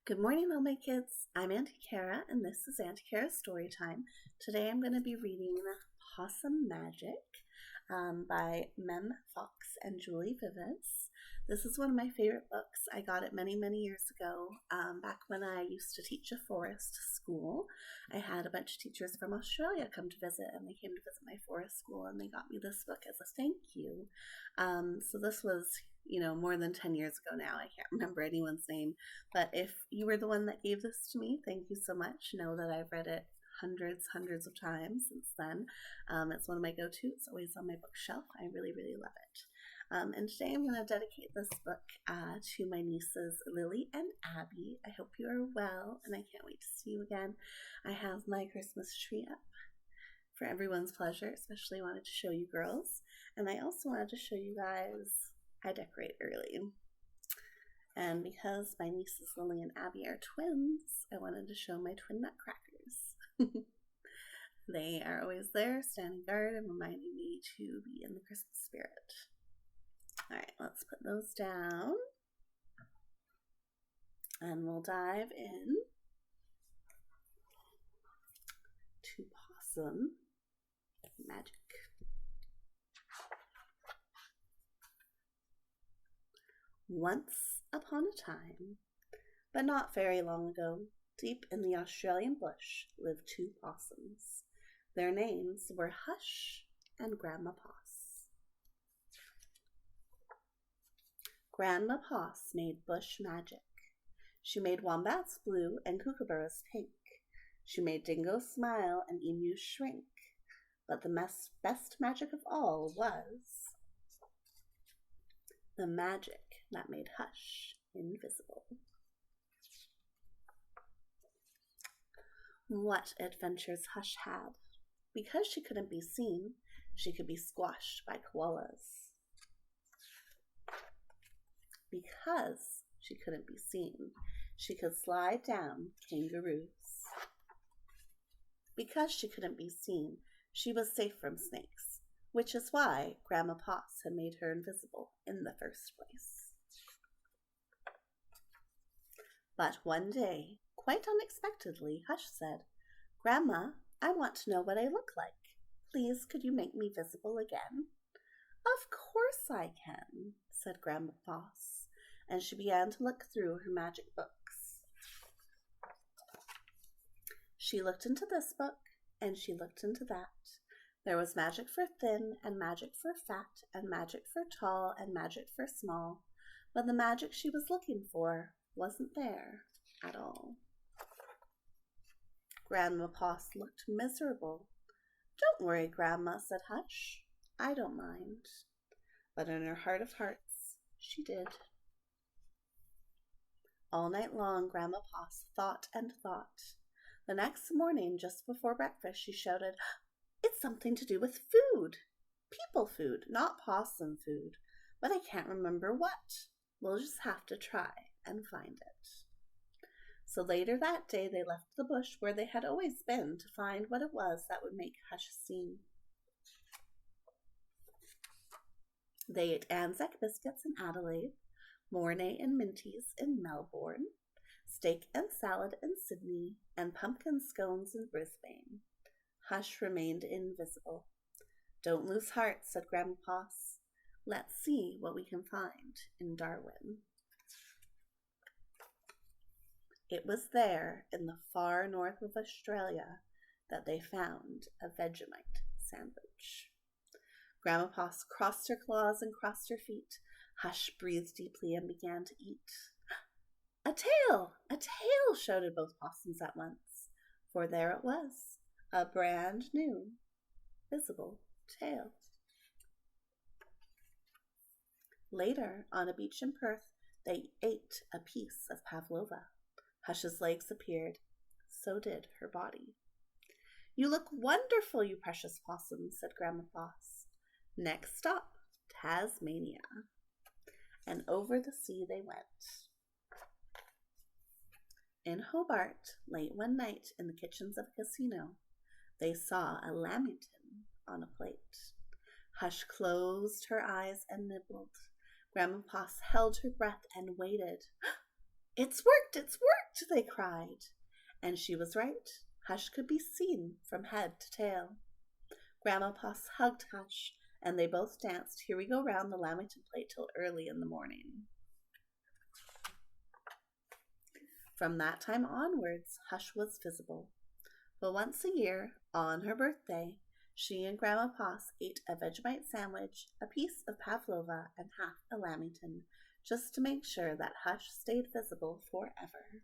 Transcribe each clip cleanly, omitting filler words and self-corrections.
Good morning, all my kids. I'm Auntie Cara, and this is Auntie Cara's story time. Today I'm going to be reading Possum Magic by Mem Fox and Julie Vivas. This is one of my favorite books. I got it many, many years ago, back when I used to teach a forest school. I had a bunch of teachers from Australia come to visit, and they came to visit my forest school, and they got me this book as a thank you. So this was more than 10 years ago now. I can't remember anyone's name, but if you were the one that gave this to me, thank you so much. Know that I've read it hundreds of times since then. It's one of my go-to. It's always on my bookshelf. I really, really love it. And today I'm going to dedicate this book to my nieces Lily and Abby. I hope you are well, and I can't wait to see you again. I have my Christmas tree up for everyone's pleasure, especially wanted to show you girls. And I also wanted to show you guys I decorate early. And because my nieces Lily and Abby are twins, I wanted to show my twin nutcrackers. They are always there, standing guard and reminding me to be in the Christmas spirit. Alright, let's put those down. And we'll dive in to Possum Magic. Once upon a time, but not very long ago, deep in the Australian bush lived two possums. Their names were Hush and Grandma Poss. Grandma Poss made bush magic. She made wombats blue and kookaburras pink. She made dingoes smile and emus shrink. But the best magic of all was the magic that made Hush invisible. What adventures Hush had! Because she couldn't be seen, she could be squashed by koalas. Because she couldn't be seen, she could slide down kangaroos. Because she couldn't be seen, she was safe from snakes, which is why Grandma Poss had made her invisible in the first place. But one day, quite unexpectedly, Hush said, "Grandma, I want to know what I look like. Please, could you make me visible again?" "Of course I can," said Grandma Poss, and she began to look through her magic books. She looked into this book, and she looked into that. There was magic for thin, and magic for fat, and magic for tall, and magic for small, but the magic she was looking for wasn't there at all. Grandma Poss looked miserable. "Don't worry, Grandma," said Hush. "I don't mind." But in her heart of hearts, she did. All night long, Grandma Poss thought and thought. The next morning, just before breakfast, she shouted, "It's something to do with food. People food, not possum food. But I can't remember what. We'll just have to try and find it." So later that day, they left the bush where they had always been to find what it was that would make Hush seen. They ate Anzac biscuits in Adelaide, Mornay and Minties in Melbourne, steak and salad in Sydney, and pumpkin scones in Brisbane. Hush remained invisible. "Don't lose heart," said Grandma Poss. "Let's see what we can find in Darwin." It was there, in the far north of Australia, that they found a Vegemite sandwich. Grandma Poss crossed her claws and crossed her feet. Hush breathed deeply and began to eat. "A tail! A tail!" shouted both possums at once, for there it was, a brand new, visible tail. Later, on a beach in Perth, they ate a piece of pavlova. Hush's legs appeared. So did her body. "You look wonderful, you precious possum," said Grandma Poss. Next stop, Tasmania. And over the sea they went. In Hobart, late one night in the kitchens of a casino, they saw a lamington on a plate. Hush closed her eyes and nibbled. Grandma Poss held her breath and waited. It's worked, they cried. And she was right. Hush could be seen from head to tail. Grandma Poss hugged Hush, and they both danced Here We Go Round the Lamington Plate till early in the morning. From that time onwards, Hush was visible. But once a year, on her birthday, she and Grandma Poss ate a Vegemite sandwich, a piece of pavlova, and half a lamington, just to make sure that Hush stayed visible forever.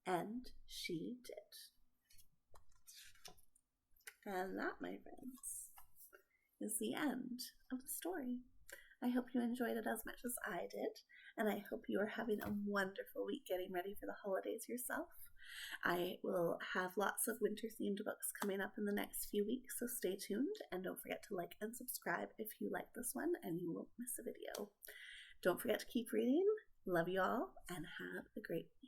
And she did. And that, my friends, is the end of the story. I hope you enjoyed it as much as I did, and I hope you are having a wonderful week getting ready for the holidays yourself. I will have lots of winter-themed books coming up in the next few weeks, so stay tuned, and don't forget to like and subscribe if you like this one and you won't miss a video. Don't forget to keep reading. Love you all, and have a great week.